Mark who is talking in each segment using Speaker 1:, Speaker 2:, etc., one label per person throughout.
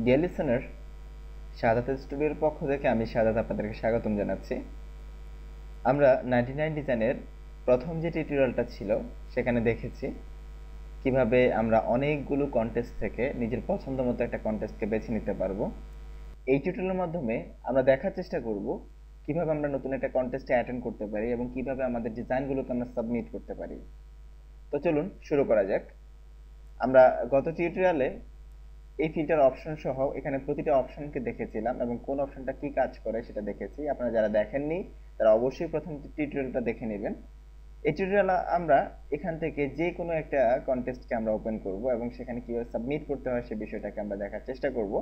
Speaker 1: Deer listener, শাহাদাত স্টুডিওর পক্ষ থেকে আমি শাহাদাত আপনাদেরকে স্বাগতম জানাচ্ছি। আমরা 99 ডিজাইনের প্রথম যে টিউটোরিয়ালটা ছিল সেখানে দেখেছি কিভাবে আমরা অনেকগুলো কন্টেস্ট থেকে নিজের পছন্দ মতো একটা কন্টেস্টকে বেছে নিতে পারবো। এই টিউটোরিয়ালের মাধ্যমে আমরা দেখার চেষ্টা করব কিভাবে আমরা নতুন একটা কন্টেস্টে অ্যাটেন্ড করতে পারি এবং কিভাবে আমাদের ডিজাইনগুলোকে আমরা সাবমিট করতে পারি। তো চলুন শুরু করা যাক। আমরা গত টিউটোরিয়ালে এই ফিল্টার অপশন সহ এখানে প্রতিটা অপশনকে দেখেছিলাম এবং কোন অপশনটা কি কাজ করে সেটা দেখেছি। আপনারা যারা দেখেননি তারা অবশ্যই প্রথম টিউটোরিয়ালটা দেখে নেবেন। এই টিউটোরিয়ালে আমরা এখান থেকে যে কোনো একটা কন্টেস্টকে আমরা ওপেন করব এবং সেখানে কিভাবে সাবমিট করতে হয় সেই বিষয়টাকে আমরা দেখার চেষ্টা করব।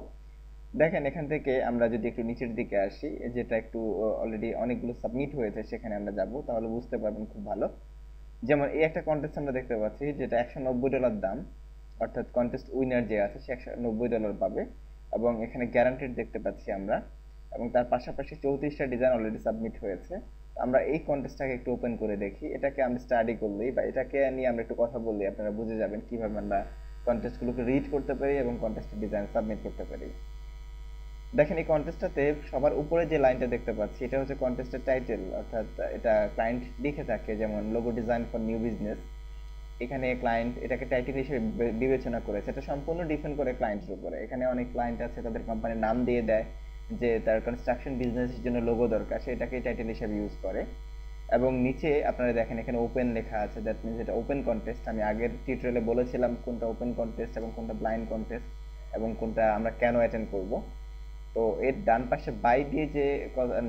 Speaker 1: দেখেন এখান থেকে আমরা যদি একটু নিচের দিকে আসি, যেটা একটু অলরেডি অনেকগুলো সাবমিট হয়েছে সেখানে আমরা যাব, তাহলে বুঝতে পারবেন খুব ভালো। যেমন এই একটা কন্টেস্ট আমরা দেখতে পাচ্ছি যেটা $190 দাম, অর্থাৎ কন্টেস্ট উইনার যে আছে সে $190 পাবে এবং এখানে গ্যারান্টেড দেখতে পাচ্ছি আমরা, এবং তার পাশাপাশি 34টা ডিজাইন অলরেডি সাবমিট হয়েছে। আমরা এই কন্টেস্টটাকে একটু ওপেন করে দেখি। এটাকে আমরা স্টাডি করলেই বা এটাকে নিয়ে আমরা একটু কথা বললেই আপনারা বুঝে যাবেন কিভাবে আমরা কন্টেস্টগুলোকে রিড করতে পারি এবং কন্টেস্টের ডিজাইন সাবমিট করতে পারি। দেখেন এই কন্টেস্টটাতে সবার উপরে যে লাইনটা দেখতে পাচ্ছি এটা হচ্ছে কন্টেস্টের টাইটেল, অর্থাৎ এটা ক্লায়েন্ট লিখে থাকে, যেমন logo design for new business. এখানে ক্লায়েন্ট এটাকে টাইটেল হিসেবে বিবেচনা করেছে। এটা সম্পূর্ণ ডিপেন্ড করে ক্লায়েন্টের উপরে। এখানে অনেক ক্লায়েন্ট আছে তাদের কোম্পানির নাম দিয়ে দেয় যে তার কনস্ট্রাকশন বিজনেসের জন্য লোগো দরকার, সেটাকে টাইটেল হিসেবে ইউজ করে। এবং নিচে আপনারা দেখেন এখানে ওপেন লেখা আছে, দ্যাট মিনস এটা ওপেন কন্টেস্ট। আমি আগের টিউটোরিয়ালে বলেছিলাম কোনটা ওপেন কন্টেস্ট এবং কোনটা ব্লাইন্ড কন্টেস্ট এবং কোনটা আমরা কেন অ্যাটেন্ড করব। তো এর ডান পাশে বাই দিয়ে যে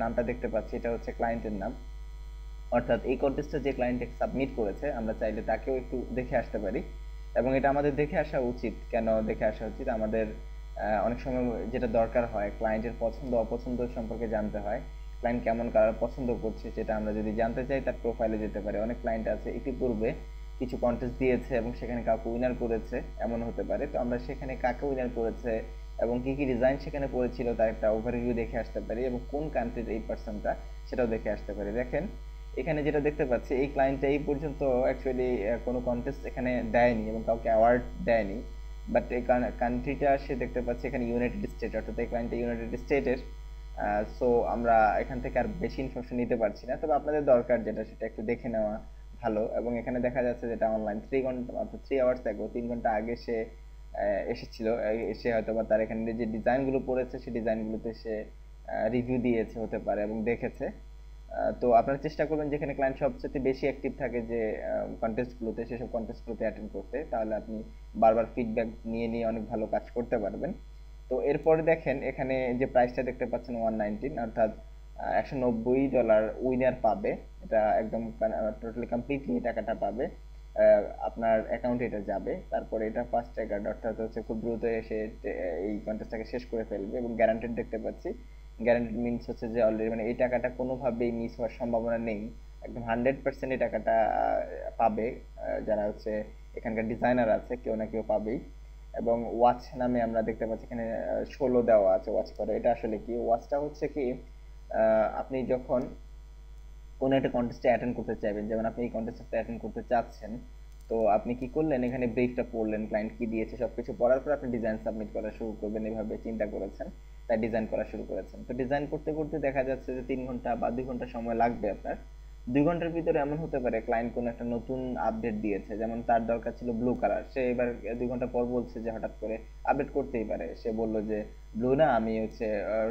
Speaker 1: নামটা দেখতে পাচ্ছি এটা হচ্ছে ক্লায়েন্টের নাম, অর্থাৎ এই কন্টেস্টে যে ক্লায়েন্ট সাবমিট করেছে আমরা চাইলে তাকেও একটু দেখে আসতে পারি। এবং এটা আমাদের দেখে আসা উচিত। কেন দেখে আসা উচিত? আমাদের অনেক সময় যেটা দরকার হয়, ক্লায়েন্টের পছন্দ অপছন্দ সম্পর্কে জানতে হয়। ক্লায়েন্ট কেমন কালার পছন্দ করছে সেটা আমরা যদি জানতে চাই তার প্রোফাইলে যেতে পারি। অনেক ক্লায়েন্ট আছে ইতিপূর্বে কিছু কন্টেস্ট দিয়েছে এবং সেখানে কাউকে উইনার করেছে, এমন হতে পারে। তো আমরা সেখানে কাকে উইনার করেছে এবং কি কি ডিজাইন সেখানে পড়েছিল তার একটা ওভারভিউ দেখে আসতে পারি, এবং কোন কান্ট্রির এই পার্সনটা সেটাও দেখে আসতে পারি। দেখেন এখানে যেটা দেখতে পাচ্ছি এই ক্লায়েন্টটা এই পর্যন্ত অ্যাকচুয়ালি কোনো কন্টেস্ট এখানে দেয়নি এবং কাউকে অ্যাওয়ার্ড দেয়নি, বাট এই কান্ট্রিটা সে দেখতে পাচ্ছি এখানে ইউনাইটেড স্টেট, অর্থাৎ এই ক্লায়েন্টটা ইউনাইটেড স্টেটের। সো আমরা এখান থেকে আর বেশি ইনফরমেশন নিতে পারছি না, তবে আপনাদের দরকার যেটা সেটা একটু দেখে নেওয়া ভালো। এবং এখানে দেখা যাচ্ছে যেটা অনলাইন 3 ঘন্টা অর্থাৎ 3 আওয়ার্স আগে, 3 ঘন্টা আগে সে এসেছিল। এসে হয়তো বা তার এখানে যে ডিজাইনগুলো পড়েছে সেই ডিজাইনগুলোতে সে রিভিউ দিয়েছে হতে পারে এবং দেখেছে। তো আপনারা চেষ্টা করবেন যেখানে ক্লায়েন্ট সবচেয়ে বেশি অ্যাক্টিভ থাকে যে কন্টেস্টগুলোতে, সেসব কন্টেস্টগুলোতে অ্যাটেন্ড করতে, তাহলে আপনি বারবার ফিডব্যাক নিয়ে নিয়ে অনেক ভালো কাজ করতে পারবেন। তো এরপরে দেখেন এখানে যে প্রাইসটা দেখতে পাচ্ছেন 119, অর্থাৎ $190 উইনার পাবে। এটা একদম টোটালি কমপ্লিটলি টাকাটা পাবে, আপনার অ্যাকাউন্টে এটা যাবে। তারপরে এটা ফার্স্ট ট্র্যাকার, অর্থাৎ হচ্ছে খুব দ্রুত এসে এই কন্টেস্টটাকে শেষ করে ফেলবে এবং গ্যারান্টেড দেখতে পাচ্ছি। গ্যারান্টেড মিনস হচ্ছে যে অলরেডি মানে এই টাকাটা কোনোভাবেই মিস হওয়ার সম্ভাবনা নেই, একদম 100% এই টাকাটা পাবে। যারা হচ্ছে এখানকার ডিজাইনার আছে কেউ না কেউ পাবেই। এবং ওয়াচ নামে আমরা দেখতে পাচ্ছি এখানে 16 দেওয়া আছে ওয়াচ করে। এটা আসলে কি? ওয়াচটা হচ্ছে কি, আপনি যখন কোনো একটা কন্টেস্টে অ্যাটেন্ড করতে চাইবেন, যেমন আপনি এই কন্টেস্টে অ্যাটেন্ড করতে চাচ্ছেন, তো আপনি কি করলেন, এখানে ব্রিফটা পড়লেন, ক্লায়েন্ট কি দিয়েছে সবকিছু পড়ার পর আপনি ডিজাইন সাবমিট করা শুরু করবেন, এভাবে চিন্তা করেছেন, তাই ডিজাইন করা শুরু করেছেন। তো ডিজাইন করতে করতে দেখা যাচ্ছে যে 3 ঘন্টা বা 2 ঘন্টা সময় লাগবে আপনার। 2 ঘন্টার ভিতরে এমন হতে পারে ক্লায়েন্ট কোনো একটা নতুন আপডেট দিয়েছে, যেমন তার দরকার ছিল ব্লু কালার, সে এবার 2 ঘন্টা পর বলছে যে হঠাৎ করে আপডেট করতেই পারে, সে বলল যে ব্লু না, আমি হচ্ছে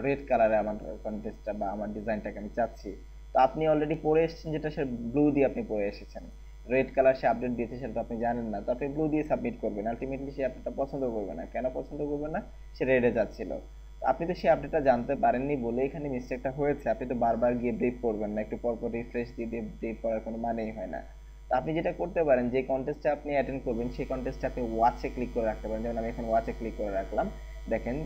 Speaker 1: রেড কালারে আমার কন্টেস্টটা বা আমার ডিজাইনটাকে আমি চাচ্ছি। তো আপনি অলরেডি পড়ে এসেছেন যেটা, সে ব্লু দিয়ে আপনি পড়ে এসেছেন, রেড কালার সে আপডেট দিয়েছে সেটা তো আপনি জানেন না, তো আপনি ব্লু দিয়ে সাবমিট করবেন। আলটিমেটলি সে আপডেটটা পছন্দ করবে না। কেন পছন্দ করবে না? সে রেডে যাচ্ছিল। আপনি তো সেই আপডেটটা জানতে পারেননি বলে এখানে মিস্টেকটা হয়েছে। আপনি তো বারবার গিয়ে ব্রিফ করবেন না, একটু পরপর রিফ্রেশ দিয়ে দিয়ে ব্রিফ করার কোনো মানেই হয় না। তো আপনি যেটা করতে পারেন, যে কন্টেস্টে আপনি অ্যাটেন্ড করবেন সেই কন্টেস্টে আপনি ওয়াচে ক্লিক করে রাখতে পারেন। যেমন আমি এখন ওয়াচে ক্লিক করে রাখলাম, দেখেন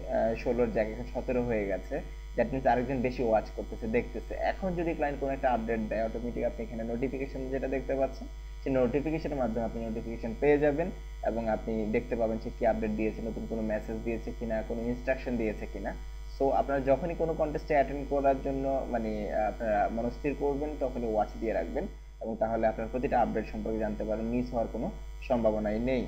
Speaker 1: 16-র জায়গায় এখন 17 হয়ে গেছে। দ্যাট মিনস আরেকজন বেশি ওয়াচ করতেছে, দেখতেছে। এখন যদি ক্লায়েন্ট কোনো একটা আপডেট দেয়, অটোমেটিক আপনি এখানে নোটিফিকেশন যেটা দেখতে পাচ্ছেন, সেই নোটিফিকেশনের মাধ্যমে আপনি নোটিফিকেশন পেয়ে যাবেন এবং আপনি দেখতে পাবেন সে কি আপডেট দিয়েছে, নতুন কোনো মেসেজ দিয়েছে কিনা, কোনো ইনস্ট্রাকশন দিয়েছে কিনা। সো আপনারা যখনই কোনো কন্টেস্টে অ্যাটেন্ড করার জন্য মানে আপনারা মনস্থির করবেন তখনই ওয়াচ দিয়ে রাখবেন, এবং তাহলে আপনার প্রতিটা আপডেট সম্পর্কে জানতে পারেন, মিস হওয়ার কোনো সম্ভাবনাই নেই।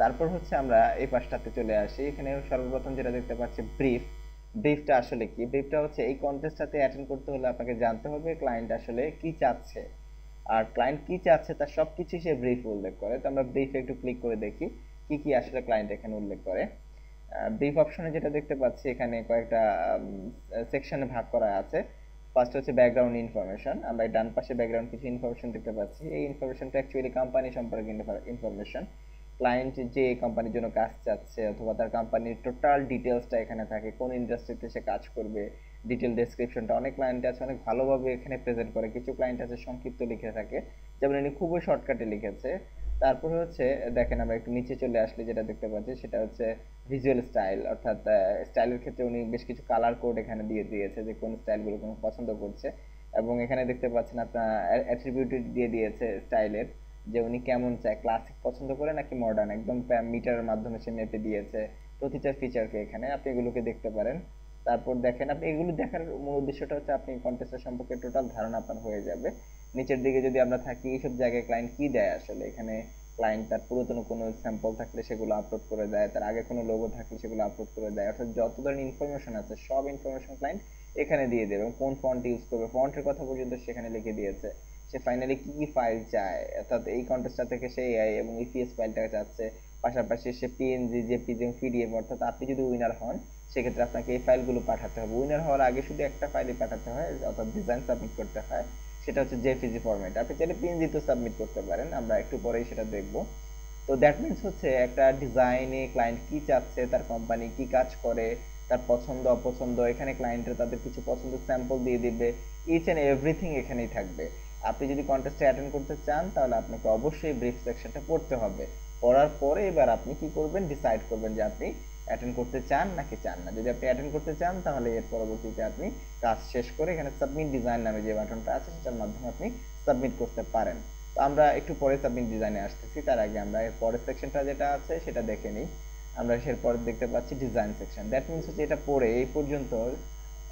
Speaker 1: তারপর হচ্ছে আমরা এই পাশটাতে চলে আসি। এখানে সর্বপ্রথম যেটা দেখতে পাচ্ছি ব্রিফ। ব্রিফটা আসলে কি? ব্রিফটা হচ্ছে এই কন্টেস্টটাতে অ্যাটেন্ড করতে হলে আপনাকে জানতে হবে ক্লায়েন্ট আসলে কি চাচ্ছে, আর ক্লায়েন্ট কি চাচ্ছে তার সবকিছু সে ব্রিফ উল্লেখ করে। তো আমরা ব্রিফে একটু ক্লিক করে দেখি কি কি আসলে ক্লায়েন্ট এখানে উল্লেখ করে। ব্রিফ অপশনে যেটা দেখতে পাচ্ছি এখানে কয়েকটা সেকশনে ভাগ করা আছে। ফার্স্ট হচ্ছে ব্যাকগ্রাউন্ড ইনফরমেশন। আমরা এই ডান পাশে ব্যাকগ্রাউন্ড কিছু ইনফরমেশন দেখতে পাচ্ছি। এই ইনফরমেশনটা অ্যাকচুয়ালি কোম্পানি সম্পর্কে ইনফরমেশন। ক্লায়েন্ট যে কোম্পানির জন্য কাজ চাচ্ছে অথবা তার কোম্পানির টোটাল ডিটেলসটা এখানে থাকে, কোন ইন্ডাস্ট্রিতে সে কাজ করবে, ডিটেল ডেসক্রিপশনটা। অনেক ক্লায়েন্ট আছে অনেক ভালোভাবে এখানে প্রেজেন্ট করে, কিছু ক্লায়েন্ট আছে সংক্ষিপ্ত লিখে থাকে, যেমন ইনি খুবই শর্টকাটে লিখেছে। তারপরে হচ্ছে দেখেন আমরা একটু নিচে চলে আসলে যেটা দেখতে পাচ্ছি সেটা হচ্ছে ভিজুয়াল স্টাইল, অর্থাৎ স্টাইলের ক্ষেত্রে উনি বেশ কিছু কালার কোড এখানে দিয়ে দিয়েছে যে কোন স্টাইলগুলো কোন পছন্দ করছে। এবং এখানে দেখতে পাচ্ছেন আপনার অ্যাট্রিবিউট দিয়ে দিয়েছে স্টাইলের, যে উনি কেমন চায়, ক্লাসিক পছন্দ করে নাকি মডার্ন, একদম মিটারের মাধ্যমে সে মেপে দিয়েছে প্রতিটা ফিচারকে। এখানে আপনি এগুলোকে দেখতে পারেন। তারপর দেখেন, আপনি এগুলো দেখার মূল উদ্দেশ্যটা হচ্ছে আপনি কন্টেস্টের সম্পর্কে টোটাল ধারণা আপনার হয়ে যাবে। নিচের দিকে যদি আমরা থাকি, এইসব জায়গায় ক্লায়েন্ট কি দেয় আসলে, এখানে ক্লায়েন্ট তার পুরাতন কোনো স্যাম্পল থাকলে সেগুলো আপলোড করে দেয়, তার আগে কোনো লোগো থাকলে সেগুলো আপলোড করে দেয়, অর্থাৎ যত ধরনের ইনফরমেশন আছে সব ইনফরমেশন ক্লায়েন্ট এখানে দিয়ে দেবে। এবং কোন ফন্ট ইউজ করবে, ফন্টের কথা পর্যন্ত সেখানে লিখে দিয়েছে। সে ফাইনালি কি কি ফাইল চায়, অর্থাৎ এই কন্টেস্টটা থেকে সে এআই এবং ইপিএস ফাইলটা চাচ্ছে, পাশাপাশি সে পিএনজি, জেপিজি এবং পিডিএফ। অর্থাৎ আপনি যদি উইনার হন সেক্ষেত্রে আপনাকে এই ফাইলগুলো পাঠাতে হবে। উইনার হওয়ার আগে শুধু একটা ফাইলই পাঠাতে হয়, অর্থাৎ ডিজাইন সাবমিট করতে হয়, সেটা হচ্ছে জেপিজি ফরম্যাট। আপনি চাইলে পিএনজি তো সাবমিট করতে পারেন, আমরা একটু পরেই সেটা দেখব। তো দ্যাট মিনস হচ্ছে একটা ডিজাইনে ক্লায়েন্ট কি চাচ্ছে, তার কোম্পানি কি কাজ করে, তার পছন্দ অপছন্দ, এখানে ক্লায়েন্টের তাদের কিছু পছন্দ স্যাম্পল দিয়ে দিবে। ইচ অ্যান্ড এভরিথিং এখানেই থাকবে। আপনি যদি কন্টেস্টে অ্যাটেন্ড করতে চান তাহলে আপনাকে অবশ্যই ব্রিফ সেকশনটা পড়তে হবে। পড়ার পরে এবার আপনি কি করবেন, ডিসাইড করবেন যে আপনি অ্যাটেন্ড করতে চান নাকি চান না। যদি আপনি অ্যাটেন্ড করতে চান তাহলে এর পরবর্তীতে আপনি কাজ শেষ করে এখানে সাবমিট ডিজাইন নামে যে বাটনটা আছে সেটার মাধ্যমে আপনি সাবমিট করতে পারেন। তো আমরা একটু পরে সাবমিট ডিজাইনে আসতেছি, তার আগে আমরা এর পরের সেকশনটা যেটা আছে সেটা দেখে নিই। আমরা এরপর দেখতে পাচ্ছি ডিজাইন সেকশন। দ্যাট মিনস হচ্ছে এটা পড়ে এই পর্যন্ত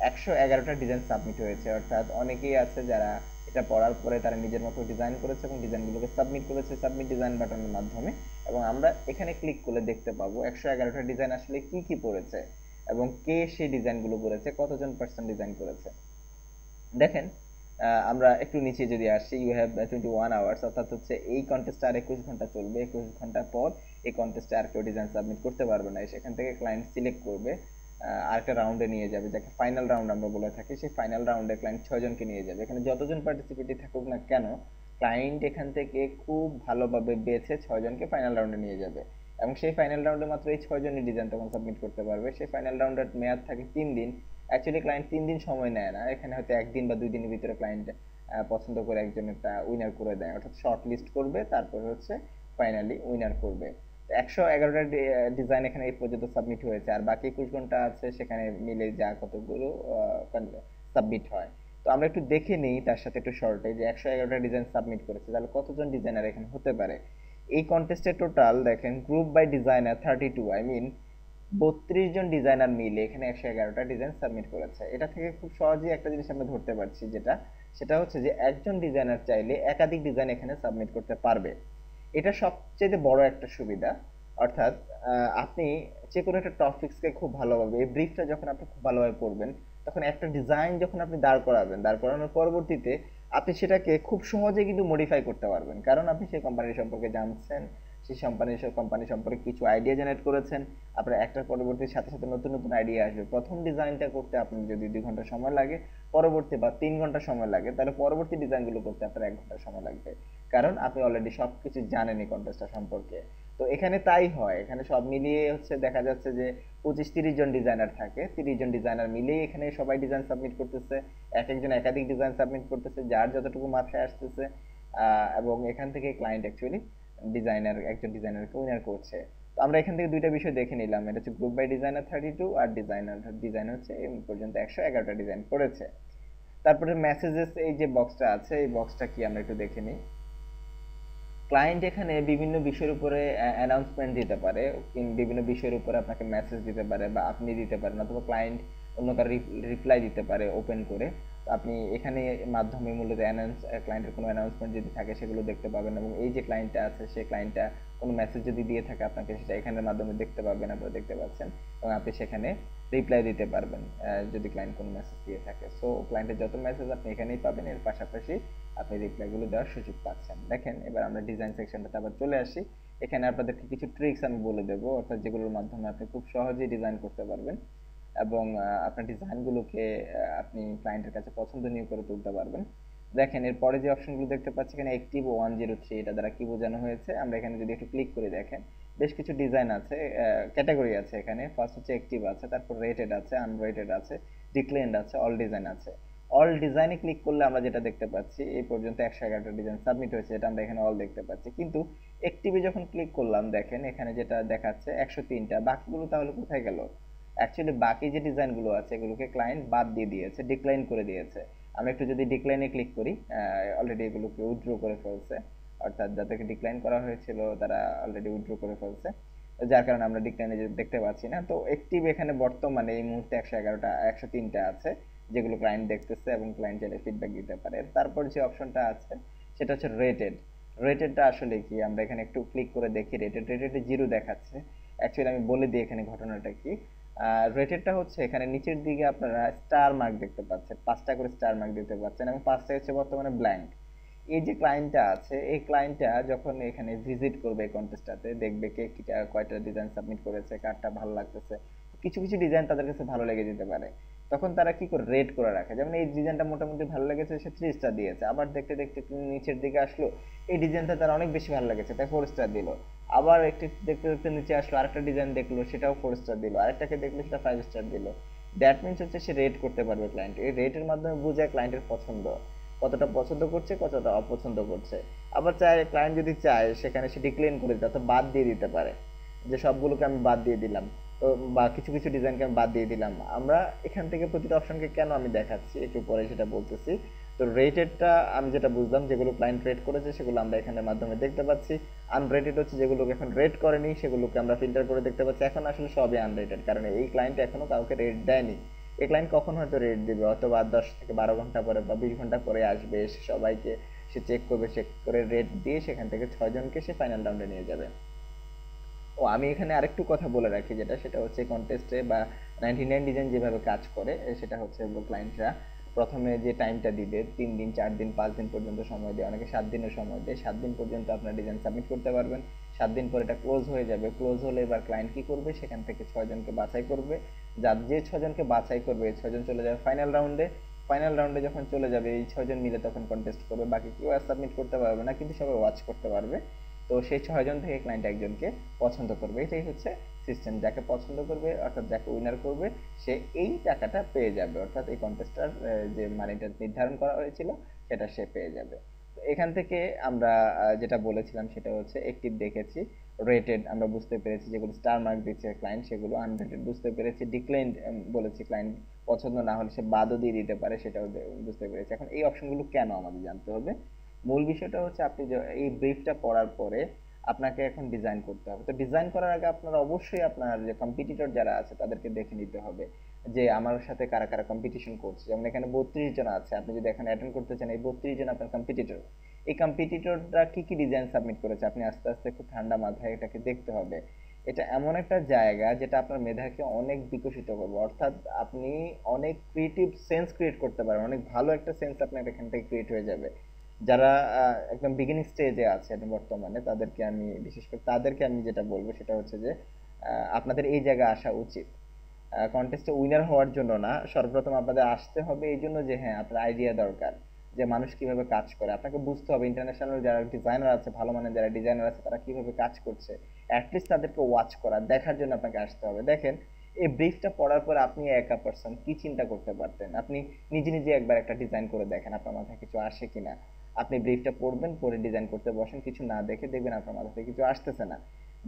Speaker 1: 111টা ডিজাইন সাবমিট হয়েছে, অর্থাৎ অনেকেই আছে যারা এটা পড়ার পরে তারা নিজের মতো ডিজাইন করেছে এবং ডিজাইনগুলোকে সাবমিট করেছে সাবমিট ডিজাইন বাটনের মাধ্যমে। এবং আমরা এখানে ক্লিক করলে দেখতে পাবো 111টা ডিজাইন আসলে কি কি পড়েছে এবং কে সেই ডিজাইনগুলো করেছে, কতজন পার্সন ডিজাইন করেছে। দেখেন, আমরা একটু নিচে যদি আসি, ইউ হ্যাভ 21 আওয়ার্স, অর্থাৎ হচ্ছে এই কন্টেস্টটা আর 21 ঘন্টা চলবে। 21 ঘন্টা পর এই কন্টেস্টে আর কেউ ডিজাইন সাবমিট করতে পারবে না। সেখান থেকে ক্লায়েন্ট সিলেক্ট করবে, আরেকটা রাউন্ডে নিয়ে যাবে, যাকে ফাইনাল রাউন্ড আমরা বলে থাকি। সেই ফাইনাল রাউন্ডে ক্লায়েন্ট 6 জনকে নিয়ে যাবে। এখানে যতজন পার্টিসিপেটই থাকুক না কেন, ক্লায়েন্ট এখান থেকে খুব ভালোভাবে বেছে 6 জনকে ফাইনাল রাউন্ডে নিয়ে যাবে। এবং সেই ফাইনাল রাউন্ডে মাত্র এই 6 জনই ডিজাইন তখন সাবমিট করতে পারবে। সেই ফাইনাল রাউন্ডের মেয়াদ থাকে 3 দিন। অ্যাকচুয়ালি ক্লায়েন্ট 3 দিন সময় নেয় না, এখানে হয়তো 1 দিন বা 2 দিনের ভিতরে ক্লায়েন্ট পছন্দ করে একজন একটা উইনার করে দেয়, অর্থাৎ শর্ট লিস্ট করবে, তারপর হচ্ছে ফাইনালি উইনার করবে। 111টা ডিজাইন এখানে এই পর্যন্ত সাবমিট হয়েছে, আর বাকি 21 ঘন্টা আছে সেখানে মিলে যা কতগুলো সাবমিট হয়। তো আমরা একটু দেখে নিই তার সাথে একটু শর্টে যে 111টা ডিজাইন সাবমিট করেছে তাহলে কতজন ডিজাইনার এখানে হতে পারে। এই কন্টেস্টের টোটাল দেখেন, group by designer 32, I mean 32 জন ডিজাইনার মিলে এখানে 111টা ডিজাইন সাবমিট করেছে। এটা থেকে খুব সহজেই একটা জিনিস আমরা ধরতে পারছি, সেটা হচ্ছে যে একজন ডিজাইনার চাইলে একাধিক ডিজাইন এখানে সাবমিট করতে পারবে। এটা সবচেয়ে বড় একটা সুবিধা। অর্থাৎ আপনি যে কোনো একটা টপিক্সকে খুব ভালোভাবে, এই ব্রিফটা যখন আপনি খুব ভালোভাবে পড়বেন, তখন একটা ডিজাইন যখন আপনি দাঁড় করাবেন, দাঁড় করানোর পরবর্তীতে আপনি সেটাকে খুব সহজে কিন্তু মডিফাই করতে পারবেন, কারণ আপনি সেই কোম্পানির সম্পর্কে জানছেন, সেই কোম্পানি সম্পর্কে কিছু আইডিয়া জেনারেট করেছেন। আপনার একটার পরবর্তীর সাথে সাথে নতুন নতুন আইডিয়া আসবে। প্রথম ডিজাইনটা করতে আপনার যদি 2 ঘন্টা সময় লাগে, পরবর্তী বা 3 ঘন্টা সময় লাগে, তাহলে পরবর্তী ডিজাইনগুলো করতে আপনার 1 ঘন্টা সময় লাগবে, কারণ আপনি অলরেডি সবকিছু জানেন এই কন্টেস্টটা সম্পর্কে। তো এখানে তাই হয়, এখানে সব মিলিয়ে হচ্ছে দেখা যাচ্ছে যে 25-30 জন ডিজাইনার থাকে, 30 জন ডিজাইনার মিলেই এখানে সবাই ডিজাইন সাবমিট করতেছে, এক একজন একাধিক ডিজাইন সাবমিট করতেছে যার যতটুকু মাথায় আসতেছে। এবং এখান থেকে ক্লায়েন্ট অ্যাকচুয়ালি একজন ডিজাইনারকে উইনার করছে। তো আমরা এখান থেকে দুইটা বিষয় দেখে নিলাম, এটা হচ্ছে গ্রুপ বাই ডিজাইনার 32 আর ডিজাইন হচ্ছে এই পর্যন্ত 111টা ডিজাইন করেছে। তারপরে মেসেজেস, এই যে বক্সটা আছে এই বক্সটা কি আমরা একটু দেখে নিই। ক্লায়েন্ট এখানে বিভিন্ন বিষয়ের উপরে অ্যানাউন্সমেন্ট দিতে পারে, বিভিন্ন বিষয়ের উপরে আপনাকে মেসেজ দিতে পারে, বা আপনি দিতে পারেন, অথবা ক্লায়েন্ট অন্য কারো রিপ্লাই দিতে পারে ওপেন করে। আপনি এখানে মাধ্যমে মূলত ক্লায়েন্টের কোনো অ্যানাউন্সমেন্ট যদি থাকে সেগুলো দেখতে পাবেন। এবং এই যে ক্লায়েন্টটা আছে সেই ক্লায়েন্টটা কোনো মেসেজ যদি দিয়ে থাকে আপনাকে সেটা এখানের মাধ্যমে দেখতে পাবেন, আপনারা দেখতে পাচ্ছেন, এবং আপনি সেখানে রিপ্লাই দিতে পারবেন যদি ক্লায়েন্ট কোনো মেসেজ দিয়ে থাকে। সো ক্লায়েন্টের যত মেসেজ আপনি এখানেই পাবেন, এর পাশাপাশি আপনি রিপ্লাইগুলো দেওয়ার সুযোগ পাচ্ছেন। দেখেন এবার আমরা ডিজাইন সেকশনটাতে আবার চলে আসি। এখানে আপনাদেরকে কিছু ট্রিক্স আমি বলে দেবো, অর্থাৎ যেগুলোর মাধ্যমে আপনি খুব সহজেই ডিজাইন করতে পারবেন এবং আপনার ডিজাইনগুলোকে আপনি ক্লায়েন্টের কাছে পছন্দনীয় করে তুলতে পারবেন। দেখেন এরপরে যে অপশনগুলো দেখতে পাচ্ছি এখানে অ্যাক্টিভ 103, এটা দ্বারা কি বোঝানো হয়েছে, আমরা এখানে যদি একটু ক্লিক করে দেখেন বেশ কিছু ডিজাইন আছে, ক্যাটাগরি আছে। এখানে ফার্স্ট হচ্ছে অ্যাক্টিভ আছে, তারপর রেটেড আছে, আনরেটেড আছে, ডিক্লাইন্ড আছে, অল ডিজাইন আছে। অল ডিজাইনে ক্লিক করলে আমরা যেটা দেখতে পাচ্ছি এই পর্যন্ত 111টা ডিজাইন সাবমিট হয়েছে, এটা আমরা এখানে অল দেখতে পাচ্ছি। কিন্তু অ্যাক্টিভে যখন ক্লিক করলাম দেখেন এখানে যেটা দেখাচ্ছে 103টা, বাকিগুলো তাহলে কোথায় গেল? অ্যাকচুয়ালি বাকি যে ডিজাইনগুলো আছে এগুলোকে ক্লায়েন্ট বাদ দিয়ে দিয়েছে, ডিক্লাইন করে দিয়েছে। আমরা একটু যদি ডিক্লাইনে ক্লিক করি, অলরেডি এগুলোকে উইথড্র করে ফেলছে, অর্থাৎ যাদেরকে ডিক্লাইন করা হয়েছিল তারা অলরেডি উইথড্র করে ফেলছে, যার কারণে আমরা ডিক্লাইনে দেখতে পাচ্ছি না। তো অ্যাক্টিভ এখানে বর্তমানে এই মুহূর্তে 111টা 103টা আছে যেগুলো ক্লায়েন্ট দেখতেছে এবং ক্লায়েন্ট চাইলে ফিডব্যাক দিতে পারে। তারপর যে অপশনটা আছে সেটা হচ্ছে রেটেড। রেটেডটা আসলে কি, আমরা এখানে একটু ক্লিক করে দেখি। রেটেডে 0 দেখাচ্ছে। অ্যাকচুয়ালি আমি বলে দিই এখানে ঘটনাটা কি। রেটেডটা হচ্ছে এখানে নিচের দিকে আপনারা স্টার মার্ক দেখতে পাচ্ছেন, 5টা করে স্টার মার্ক দেখতে পাচ্ছেন এবং 5টা হচ্ছে বর্তমানে ব্ল্যাঙ্ক। এই যে ক্লায়েন্টটা আছে এই ক্লায়েন্টটা যখন এখানে ভিজিট করবে এই কন্টেস্টটাতে, দেখবে কে কিটা কয়টা ডিজাইন সাবমিট করেছে, কারটা ভালো লাগতেছে। কিছু কিছু ডিজাইন তাদের কাছে ভালো লেগে যেতে পারে, তখন তারা কি করে রেট করে রাখে। যেমন এই ডিজাইনটা মোটামুটি ভালো লেগেছে, সে 3 স্টার দিয়েছে। আবার দেখতে দেখতে নিচের দিকে আসলো, এই ডিজাইনটা তার অনেক বেশি ভালো লেগেছে, তাই 4 স্টার দিল। আবার একটু দেখতে দেখতে নিচে আসলো, আরেকটা ডিজাইন দেখলো, সেটাও 4 স্টার দিল। আরেকটাকে দেখলো, সেটা 5 স্টার দিল। দ্যাট মিনস হচ্ছে সে রেট করতে পারবে ক্লায়েন্ট। এই রেটের মাধ্যমে বোঝায় ক্লায়েন্টের পছন্দ, কতটা পছন্দ করছে, কতটা অপছন্দ করছে। আবার চায় ক্লায়েন্ট যদি চায় সেখানে সে ডিক্লাইন করে দিতে অর্থাৎ বাদ দিয়ে দিতে পারে, যে সবগুলোকে আমি বাদ দিয়ে দিলাম, তো বা কিছু কিছু ডিজাইনকে আমি বাদ দিয়ে দিলাম। আমরা এখান থেকে প্রতিটা অপশনকে কেন আমি দেখাচ্ছি একটু পরে সেটা বলতেছি। তো রেটেডটা আমি যেটা বুঝলাম, যেগুলো ক্লায়েন্ট রেট করেছে সেগুলো আমরা এখানের মাধ্যমে দেখতে পাচ্ছি। আনরেটেড হচ্ছে যেগুলোকে এখন রেট করেনি সেগুলোকে আমরা ফিল্টার করে দেখতে পাচ্ছি। এখন আসলে সবই আনরেটেড, কারণ এই ক্লায়েন্ট এখনো কাউকে রেট দেয়নি। এই ক্লায়েন্ট কখন হয়তো রেট দিবে, অথবা 10 থেকে 12 ঘন্টা পরে বা 20 ঘন্টা পরে আসবে, এসে সবাইকে সে চেক করবে, চেক করে রেট দিয়ে সেখান থেকে 6 জনকে সে ফাইনাল রাউন্ডে নিয়ে যাবে। ও আমি এখানে আরেকটু কথা বলে রাখি, সেটা হচ্ছে কন্টেস্টে বা 99 ডিজাইন যেভাবে কাজ করে, সেটা হচ্ছে ক্লায়েন্টরা প্রথমে যে টাইমটা দিবে 3 দিন, 4 দিন, 5 দিন পর্যন্ত সময় দেয়, অনেকে 7 দিনও সময় দেয়। 7 দিন পর্যন্ত আপনার ডিজাইন সাবমিট করতে পারবেন। 7 দিন পর এটা ক্লোজ হয়ে যাবে। ক্লোজ হলে এবার ক্লায়েন্ট কি করবে, সেখান থেকে 6 জনকে বাছাই করবে। যার যে 6 জনকে বাছাই করবে এই 6 জন চলে যাবে ফাইনাল রাউন্ডে। ফাইনাল রাউন্ডে যখন চলে যাবে এই 6 জন মিলে তখন কন্টেস্ট করবে, বাকি কেউ আর সাবমিট করতে পারবে না, কিন্তু সবাই ওয়াচ করতে পারবে। তো সেই 6 জন থেকে ক্লায়েন্ট একজনকে পছন্দ করবে, এটাই হচ্ছে সিস্টেম। যাকে পছন্দ করবে অর্থাৎ যাকে উইনার করবে সে এই টাকাটা পেয়ে যাবে, অর্থাৎ এই কন্টেস্টার যে মানিটা নির্ধারণ করা হয়েছিল সেটা সে পেয়ে যাবে। তো এখান থেকে আমরা যেটা বলেছিলাম সেটা হচ্ছে অ্যাক্টিভ দেখেছি, রেটেড আমরা বুঝতে পেরেছি, যেগুলো স্টার মার্ক দিচ্ছে ক্লায়েন্ট সেগুলো, আনরেটেড বুঝতে পেরেছি, ডিক্লাইন্ড বলেছি ক্লায়েন্ট পছন্দ না হলে সে বাদও দিয়ে দিতে পারে, সেটাও বুঝতে পেরেছি। এখন এই অপশনগুলো কেন আমাদের জানতে হবে, মূল বিষয়টা হচ্ছে আপনি এই ব্রিফটা পড়ার পরে আপনাকে এখন ডিজাইন করতে হবে। তো ডিজাইন করার আগে আপনারা অবশ্যই আপনার যে কম্পিটিটর যারা আছে তাদেরকে দেখে নিতে হবে যে আমার সাথে কারা কারা কম্পিটিশন করছে। যেমন এখানে 32 জন আছে, আপনি যদি এখানে অ্যাটেন্ড করতে চান এই 32 জন আপনার কম্পিটিটর। এই কম্পিটিটররা কি কি ডিজাইন সাবমিট করেছে আপনি আস্তে আস্তে খুব ঠান্ডা মাথায় এটাকে দেখতে হবে। এটা এমন একটা জায়গা যেটা আপনার মেধাকে অনেক বিকশিত করবে, অর্থাৎ আপনি অনেক ক্রিয়েটিভ সেন্স ক্রিয়েট করতে পারবেন, অনেক ভালো একটা সেন্স আপনার এখান থেকে ক্রিয়েট হয়ে যাবে। যারা একদম বিগিনিং স্টেজে আছেন বর্তমানে তাদেরকে আমি বিশেষ করে তাদেরকে আমি যেটা বলবো সেটা হচ্ছে যে আপনাদের এই জায়গায় আসা উচিত। কন্টেস্টে উইনার হওয়ার জন্য না, সর্বপ্রথম আপনাদের আসতে হবে এই জন্য যে হ্যাঁ আপনার আইডিয়া দরকার, যে মানুষ কিভাবে কাজ করে। আপনাকে বুঝতে হবে ইন্টারন্যাশনাল যারা ডিজাইনার আছে, ভালো মানের যারা ডিজাইনার আছে তারা কিভাবে কাজ করছে, অ্যাটলিস্ট তাদেরকে ওয়াচ করা দেখার জন্য আপনাকে আসতে হবে। দেখেন এই ব্রিফটা পড়ার পর আপনি একা পারসন কি চিন্তা করতে পারতেন, আপনি নিজে নিজে একবার একটা ডিজাইন করে দেখেন আপনার মাথায় কিছু আসে কিনা। আপনি ব্রিফটা পড়বেন, পড়ে ডিজাইন করতে বসেন, কিছু না দেখে দেখবেন আপনার মাথা থেকে কিছু আসতেছে না।